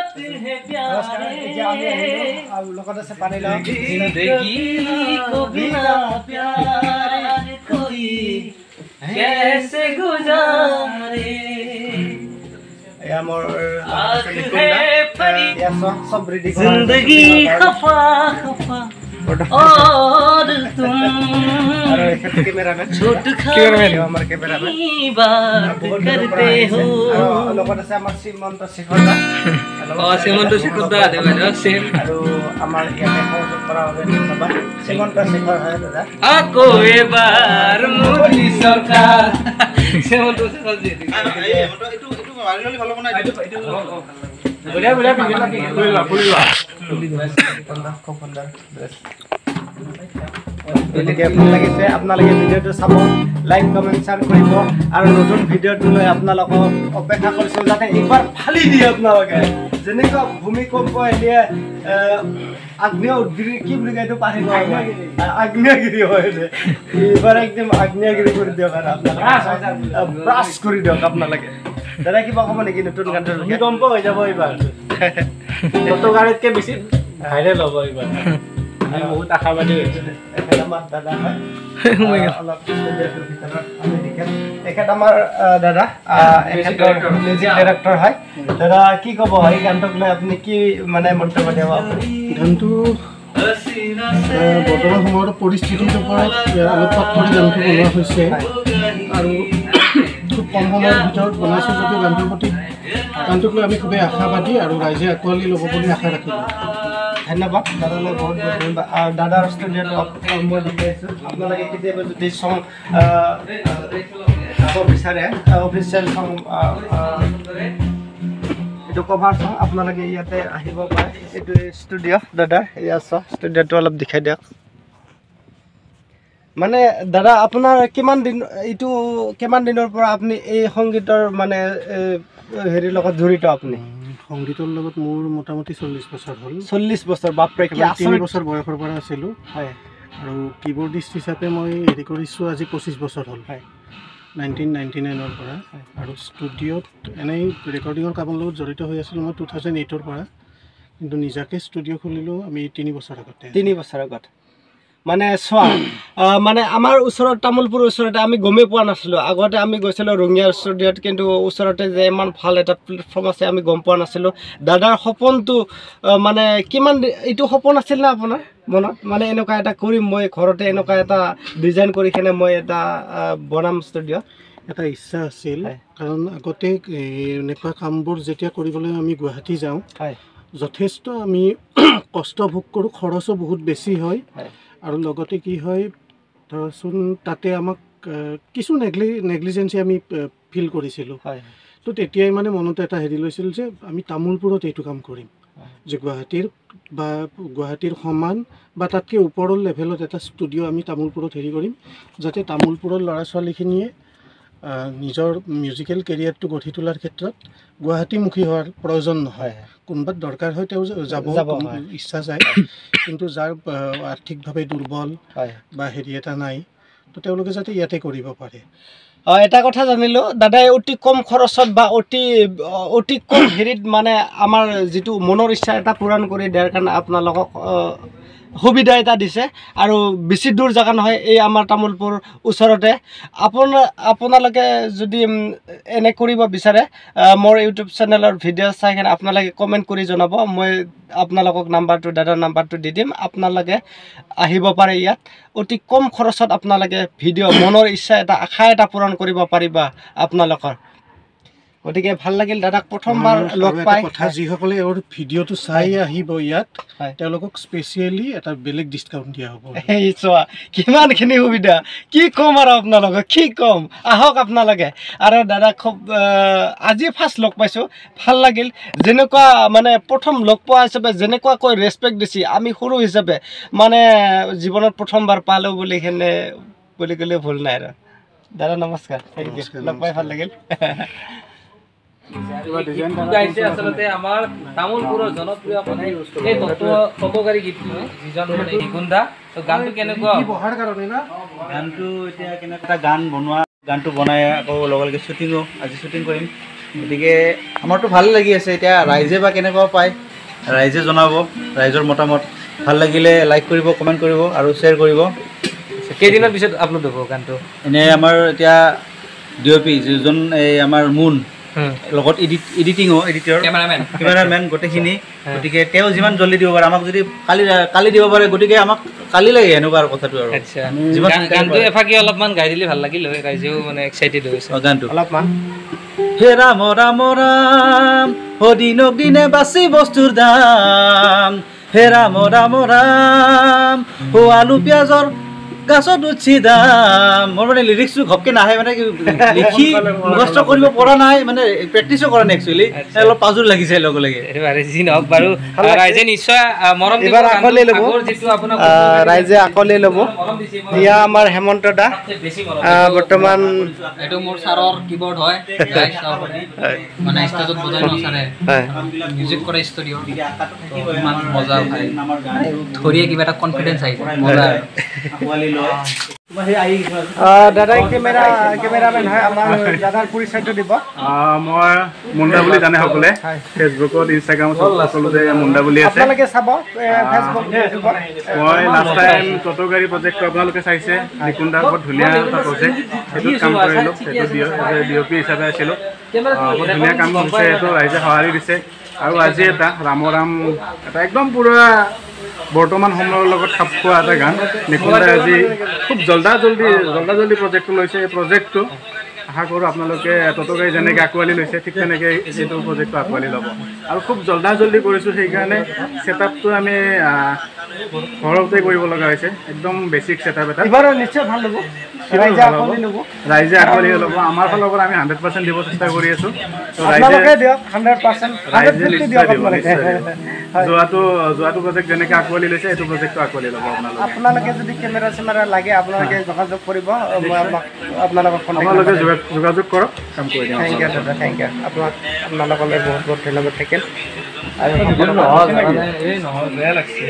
है प्यारे जिंदगी को बिना प्यार कोई कैसे गुजारे जिंदगी खफा खफा और तुम झूठ खाने बात करते हो শ্ৰীমন্ত শিখৰ দা আকৌ এবাৰ মোদী চৰকাৰ শ্ৰীমন্ত শিখৰ আপোনালোকে ভিডিঅ'টো চাব লাইক কমেণ্ট শ্বেয়াৰ কৰিব আৰু নতুন ভিডিঅ'টোলৈ আপোনালোকক অপেক্ষা কৰিছোঁ যাতে একবাৰ ফালি দিয়ে আপোনালোকে যেনেকুৱা ভূমিকম্প এতিয়া আগ্নেয় উদ্গিৰি কি বুলি কয় এইটো পাহৰি গ'ল আগ্নেয়গিৰি হয় এইবাৰ একদম আগ্নেয়গিৰি কৰি দিয়ক আৰু আপোনালোকে ব্ৰাছ কৰি দিয়ক আপোনালোকে দাদা কিবা ক'ব নেকি নতুন গানটোৰ ভূমিকম্প হৈ যাব এইবাৰ কত গাড়ীতকৈ বেছি ভাইৰেল হ'ব এইবাৰ আমি বহুত আশাবাদী হৈছোঁ আমাৰ দাদা হয় অলপ তেখেত আমাৰ দাদা মিউজিক ডাইৰেক্টৰ হয় দাদা কি ক'ব এই গানটোক লৈ আপুনি কি মানে মন্তব্য দিব গানটো বৰ্তমান সময়ৰ পৰিস্থিতিৰ ওপৰত আলোকপাত কৰি গানটো বনোৱা হৈছে আৰু খুব কম সময়ৰ ভিতৰত বনাইছোঁ যদিও গানটোৰ প্ৰতি গানটোক লৈ আমি খুবেই আশাবাদী আৰু ৰাইজে আঁকোৱালি ল'ব বুলি আশা ৰাখিলোঁ ধন্যবাদ দাদালৈ বহুত বহুত ধন্যবাদ আৰু দাদাৰ ষ্টুডিঅ'টো মই দেখাইছোঁ আপোনালোকে কেতিয়াবা যদি চং গাব বিচাৰে অফিচিয়েল চং এইটো কভাৰ চং আপোনালোকে ইয়াতে আহিব পাৰে এইটো ষ্টুডিঅ' দাদা এয়া চ ষ্টুডিঅ'টো অলপ দেখাই দিয়ক মানে দাদা আপোনাৰ কিমান দিনৰ পৰা আপুনি এই সংগীতৰ মানে হেৰিৰ লগত জড়িত আপুনি সংগীতৰ লগত মোৰ মোটামুটি 40 বছৰ হ'ল 40 বছৰ বাপৰে কি 3 বছৰ বয়সৰ পৰা আছিলোঁ হয় আৰু কিবৰ্ডিষ্ট হিচাপে মই হেৰি কৰিছোঁ আজি 25 বছৰ হ'ল হয় 1999ৰ পৰা আৰু ষ্টুডিঅ'ত এনেই ৰেকৰ্ডিঙৰ কামৰ লগত জড়িত হৈ আছিলোঁ মই 2008ৰ পৰা কিন্তু নিজাকে ষ্টুডিঅ' খুলিলোঁ আমি 3 বছৰ আগত মানে চোৱা মানে আমাৰ ওচৰত তামোলপুৰ ওচৰতে আমি গমেই পোৱা নাছিলোঁ আগতে আমি গৈছিলোঁ ৰঙিয়াৰ ষ্টুডিঅ'ত কিন্তু ওচৰতে যে ইমান ভাল এটা প্লেটফৰ্ম আছে আমি গম পোৱা নাছিলোঁ দাদাৰ সপোনটো মানে কিমান এইটো সপোন আছিল না আপোনাৰ মনত মানে এনেকুৱা এটা কৰিম মই ঘৰতে এনেকুৱা এটা ডিজাইন কৰি কিনে মই এটা বনাম ষ্টুডিঅ' এটা ইচ্ছা আছিল কাৰণ আগতে এনেকুৱা কামবোৰ যেতিয়া কৰিবলৈ আমি গুৱাহাটী যাওঁ যথেষ্ট আমি কষ্ট ভোগ কৰোঁ খৰচো বহুত বেছি হয় আৰু লগতে কি হয় ধৰচোন তাতে আমাক কিছু নেগলিজেঞ্চি আমি ফিল কৰিছিলোঁ তো তেতিয়াই মানে মনতে এটা হেৰি লৈছিল যে আমি তামোলপুৰত এইটো কাম কৰিম যে গুৱাহাটীৰ সমান বা তাতকৈ ওপৰৰ লেভেলত এটা ষ্টুডিঅ' আমি তামোলপুৰত হেৰি কৰিম যাতে তামোলপুৰৰ ল'ৰা ছোৱালীখিনিয়ে নিজৰ মিউজিকেল কেৰিয়াৰটো গঢ়ি তোলাৰ ক্ষেত্ৰত গুৱাহাটীমুখী হোৱাৰ প্ৰয়োজন নহয় কোনোবাত দৰকাৰ হয় তেওঁ যাব ইচ্ছা যায় কিন্তু যাৰ আৰ্থিকভাৱে দুৰ্বল বা হেৰি এটা নাই তো তেওঁলোকে যাতে ইয়াতে কৰিব পাৰে এটা কথা জানিলোঁ দাদাই অতি কম খৰচত বা অতি কম হেৰিত মানে আমাৰ যিটো মনৰ ইচ্ছা এটা পূৰণ কৰি দিয়াৰ কাৰণে আপোনালোকক সুবিধা এটা দিছে আৰু বেছি দূৰ জেগা নহয় এই আমাৰ তামোলপুৰ ওচৰতে আপোনালোকে যদি এনে কৰিব বিচাৰে মোৰ ইউটিউব চেনেলৰ ভিডিঅ' চাই কিনে আপোনালোকে কমেণ্ট কৰি জনাব মই আপোনালোকক দাদাৰ নাম্বাৰটো দি দিম আপোনালোকে আহিব পাৰে ইয়াত অতি কম খৰচত আপোনালোকে ভিডিঅ' মনৰ ইচ্ছা এটা আশা এটা পূৰণ কৰিব পাৰিবা আপোনালোকৰ গতিকে ভাল লাগিল দাদাক প্ৰথমবাৰ লগ পাই কথা যিসকলে এওঁৰ ভিডিঅ'টো চাই আহিব ইয়াত তেওঁলোকক স্পেচিয়েলি এটা বেলেগ ডিছকাউণ্ট দিয়া হ'ব এই চোৱা কিমানখিনি সুবিধা কি ক'ম আৰু আপোনালোকক কি ক'ম আহক আপোনালোকে আৰু দাদা খুব আজি ফাৰ্ষ্ট লগ পাইছোঁ ভাল লাগিল যেনেকুৱা মানে প্ৰথম লগ পোৱা হিচাপে যেনেকুৱাকৈ ৰেচপেক্ট দিছে আমি সৰু হিচাপে মানে জীৱনত প্ৰথমবাৰ পালোঁ বুলি ক'লে ভুল নাই আৰু দাদা নমস্কাৰ লগ পাই ভাল লাগিল আচলতে আমাৰ তামোলপুৰৰ জনপ্ৰিয় এই তত্ত্বকাৰী গীত যিজন মানে নিগুন্দা গানটো কেনেকুৱা গানটো এতিয়া কেনেকুৱা গানটো বনাই আকৌ লগে লগে শ্বুটিঙো আজি শ্বুটিং কৰিম গতিকে আমাৰতো ভাল লাগি আছে এতিয়া ৰাইজে বা কেনেকুৱা পায় ৰাইজে জনাব ৰাইজৰ মতামত ভাল লাগিলে লাইক কৰিব কমেণ্ট কৰিব আৰু শ্বেয়াৰ কৰিব কেইদিনৰ পিছত আপলোড হ'ব গানটো এনে আমাৰ এতিয়া DOP যিজন এই আমাৰ মুন লগত এডিটিঙো এডিটৰ কেমেৰামেন গোটেইখিনি গতিকে তেওঁ যিমান জল্দি দিব পাৰে আমাক যদি কালি দিব পাৰে গতিকে আমাক কালি লাগে এনেকুৱা আৰু কথাটো আৰু আচ্ছা গানটো এফাকি অলপমান গাই দিলে ভাল লাগিল হয় ৰাইজেও মানে এক্সাইটেড হৈছে গানটো অলপমান হে ৰাম ৰাম ৰাম দিনক দিনে বাচি বস্তুৰ দাম হে ৰাম ৰাম ৰাম আলু পিঁয়াজৰ গাছত উঠি দাম মোৰ মানে লিৰিক্সটো ঘপকে নাহে মানে লিখি মুখস্থ কৰিব পৰা নাই মানে প্ৰেক্টিছো কৰা নাই একচুৱেলি অলপ পাজুৰ লাগিছে লগে লগে যি নহওক বাৰু ৰাইজে নিশ্চয় মৰম দিব ৰাইজে আকলে ল'ব এয়া আমাৰ হেমন্ত দা বৰ্তমান এইটো মোৰ ছাৰৰ কিবৰ্ড হয় মানে ষ্টেজত বজাই নচাৰে মিউজিক কৰে ষ্টুডিঅ' ইমান মজা ভাই ধৰিয়ে কিবা এটা কনফিডেঞ্চ আহিছে মজা দাদাই কেমেৰামেন হয় আমাৰ দাদাৰ পৰিচয়টো দিব মই মুণ্ডা বুলি জানে সকলে ফেচবুকত ইনষ্টাগ্ৰামত সকলোতে মুণ্ডা বুলি আছে আপোনালোকে চাব ফেচবুক মই লাষ্ট টাইম টটো গাড়ী প্ৰজেক্টটো আপোনালোকে চাইছে নিকুণ্ডা বৰ ধুনীয়া এটা প্ৰজেক্ট সেইটোত কাম কৰিলোঁ সেইটো DOP হিচাপে আছিলোঁ বৰ ধুনীয়া কাম কৰিছে সেইটো ৰাইজে সঁহাৰি দিছে আৰু আজি এটা ৰাম ৰাম এটা একদম পুৰা বৰ্তমান সময়ৰ লগত খাপ খোৱা এটা গান নিকুণ্ডাই আজি খুব জল্দা জল্দি প্ৰজেক্টটো লৈছে এই প্ৰজেক্টটো আশা কৰোঁ আপোনালোকে টটোগাড়ী যেনেকৈ আঁকোৱালি লৈছে ঠিক তেনেকৈ এইটো প্ৰজেক্টটো আঁকোৱালি ল'ব আৰু খুব জল্দি কৰিছোঁ সেইকাৰণে ছেটআপটো আমি ঘৰতে কৰিব লগা হৈছে একদম বেছিক ছেটআপ এটা নিশ্চয় ভাল হ'ব ৰাইজে আঁকোৱালি ল'ব আমাৰ ফালৰ পৰা আমি 100% দিব চেষ্টা কৰি আছোঁ যোৱাটো প্ৰজেক্ট যেনেকৈ আঁকোৱালি লৈছে এইটো প্ৰজেক্টটো আঁকোৱালি ল'ব আপোনালোকে যদি কেমেৰা চেমেৰা লাগে আপোনালোকে যোগাযোগ কৰিব আপোনালোকে যোগাযোগ কৰক কাম কৰি দিম থেংক ইউ দাদা থেংক ইউ আপোনালোকলৈ বহুত বহুত ধন্যবাদ থাকিল আৰু বেয়া লাগছে